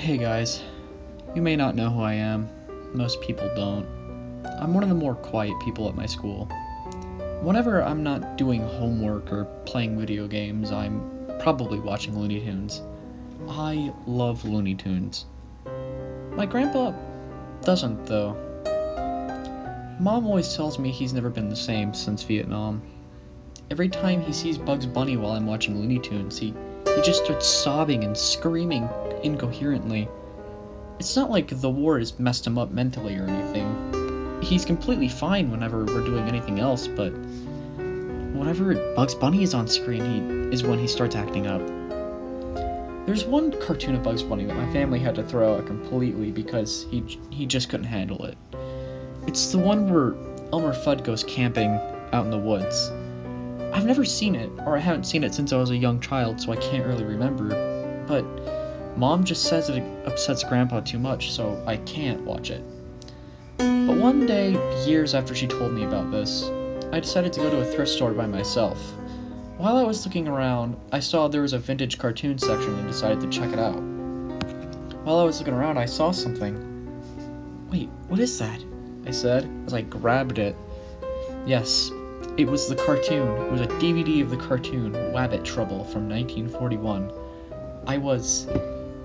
Hey guys, you may not know who I am. Most people don't. I'm one of the more quiet people at my school. Whenever I'm not doing homework or playing video games, I'm probably watching Looney Tunes. I love Looney Tunes. My grandpa doesn't, though. Mom always tells me he's never been the same since Vietnam. Every time he sees Bugs Bunny while I'm watching Looney Tunes, he just starts sobbing and screaming incoherently. It's not like the war has messed him up mentally or anything. He's completely fine whenever we're doing anything else, but whenever Bugs Bunny is on screen, is when he starts acting up. There's one cartoon of Bugs Bunny that my family had to throw out completely because he just couldn't handle it. It's the one where Elmer Fudd goes camping out in the woods. I've never seen it, or I haven't seen it since I was a young child, so I can't really remember, but Mom just says it upsets Grandpa too much, so I can't watch it. But one day, years after she told me about this, I decided to go to a thrift store by myself. While I was looking around, I saw there was a vintage cartoon section and decided to check it out. While I was looking around, I saw something. "Wait, what is that?" I said, as I grabbed it. Yes, it was the cartoon. It was a DVD of the cartoon Wabbit Trouble from 1941. I was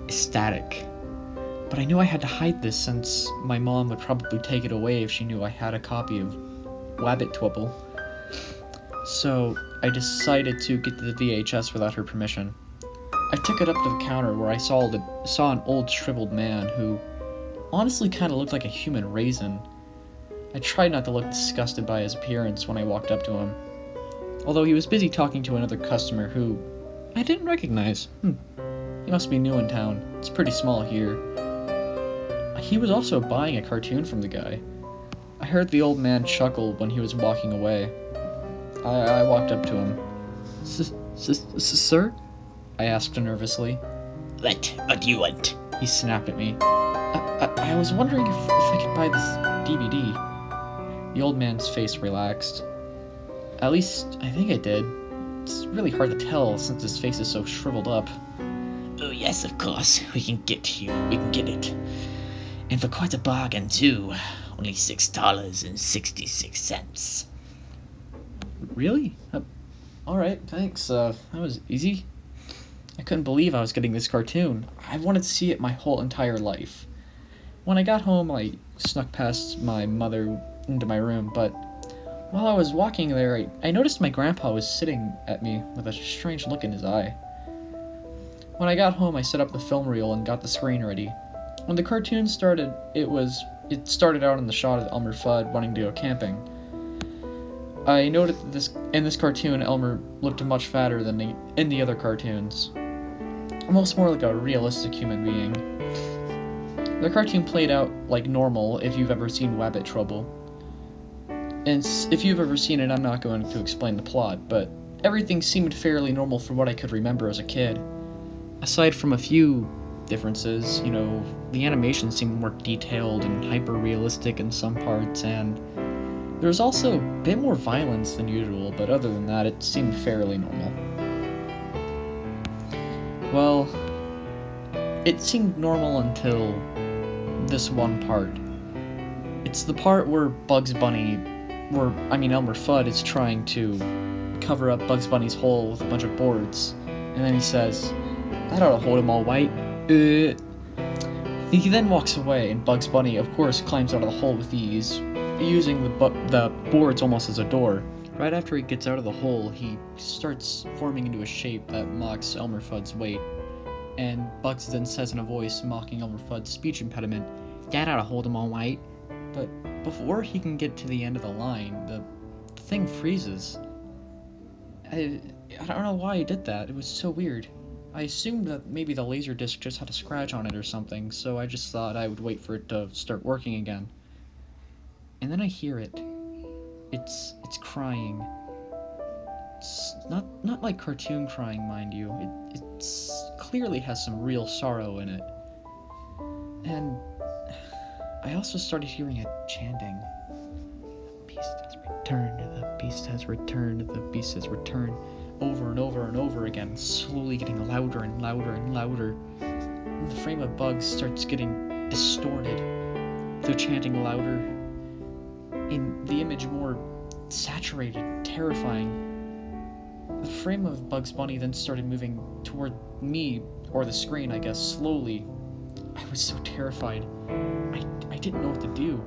ecstatic. But I knew I had to hide this since my mom would probably take it away if she knew I had a copy of Wabbit Trouble. So I decided to get the VHS without her permission. I took it up to the counter where I saw an old shriveled man who honestly kind of looked like a human raisin. I tried not to look disgusted by his appearance when I walked up to him, although he was busy talking to another customer who I didn't recognize. He must be new in town. It's pretty small here. He was also buying a cartoon from the guy. I heard the old man chuckle when he was walking away. I walked up to him. Sir? I asked nervously. What do you want? He snapped at me. I was wondering if I could buy this DVD. The old man's face relaxed. At least, I think I did. It's really hard to tell since his face is so shriveled up. Oh yes, of course. We can get it. And for quite a bargain, too. Only $6.66. Really? Alright, thanks. That was easy. I couldn't believe I was getting this cartoon. I wanted to see it my whole entire life. When I got home, I snuck past my mother into my room, but while I was walking there, I noticed my grandpa was sitting at me with a strange look in his eye. When I got home, I set up the film reel and got the screen ready. When the cartoon started, it started out in the shot of Elmer Fudd wanting to go camping. I noted that in this cartoon, Elmer looked much fatter than in the other cartoons. Almost more like a realistic human being. The cartoon played out like normal if you've ever seen Wabbit Trouble. And if you've ever seen it, I'm not going to explain the plot, but everything seemed fairly normal from what I could remember as a kid. Aside from a few differences, the animation seemed more detailed and hyper-realistic in some parts, and there was also a bit more violence than usual, but other than that, it seemed fairly normal. Well, it seemed normal until this one part. It's the part where Elmer Fudd is trying to cover up Bugs Bunny's hole with a bunch of boards, and then he says, "That ought to hold him all white." He then walks away, and Bugs Bunny, of course, climbs out of the hole with ease, using the boards almost as a door. Right after he gets out of the hole, he starts forming into a shape that mocks Elmer Fudd's weight, and Bugs then says in a voice mocking Elmer Fudd's speech impediment, "That ought to hold him all white." But before he can get to the end of the line, the thing freezes. I don't know why he did that. It was so weird. I assumed that maybe the laser disc just had a scratch on it or something, so I just thought I would wait for it to start working again. And then I hear it. It's crying. It's not like cartoon crying, mind you. It's clearly has some real sorrow in it. And I also started hearing it chanting. "The beast has returned, the beast has returned, the beast has returned," over and over and over again, slowly getting louder and louder and louder. the frame of Bugs starts getting distorted, they're chanting louder, and the image more saturated, terrifying. The frame of Bugs Bunny then started moving toward me, or the screen, I guess, slowly. I was so terrified. I didn't know what to do.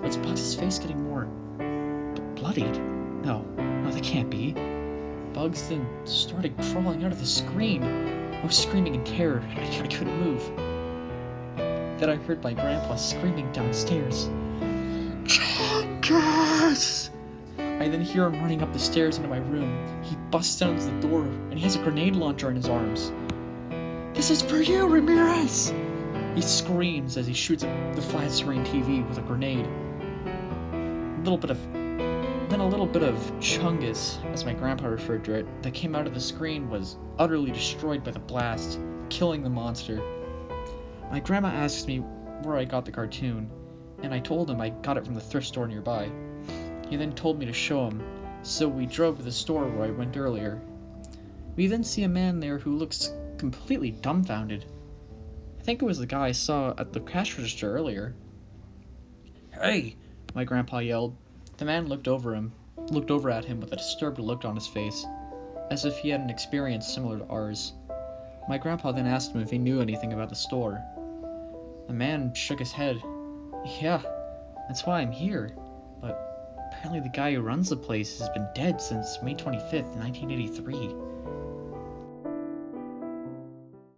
Was Bugs' face getting more bloodied? No, that can't be. Bugs then started crawling out of the screen. I was screaming in terror. I couldn't move. Then I heard my grandpa screaming downstairs. Chungus! I then hear him running up the stairs into my room. He busts down the door, and he has a grenade launcher in his arms. This is for you, Ramirez! He screams as he shoots at the flat screen TV with a grenade. A little bit of chungus, as my grandpa referred to it, that came out of the screen was utterly destroyed by the blast, killing the monster. My grandma asks me where I got the cartoon, and I told him I got it from the thrift store nearby. He then told me to show him, so we drove to the store where I went earlier. We then see a man there who looks completely dumbfounded. I think it was the guy I saw at the cash register earlier. Hey! My grandpa yelled. The man looked over at him with a disturbed look on his face, as if he had an experience similar to ours. My grandpa then asked him if he knew anything about the store. The man shook his head. Yeah, that's why I'm here, but apparently the guy who runs the place has been dead since May 25th, 1983.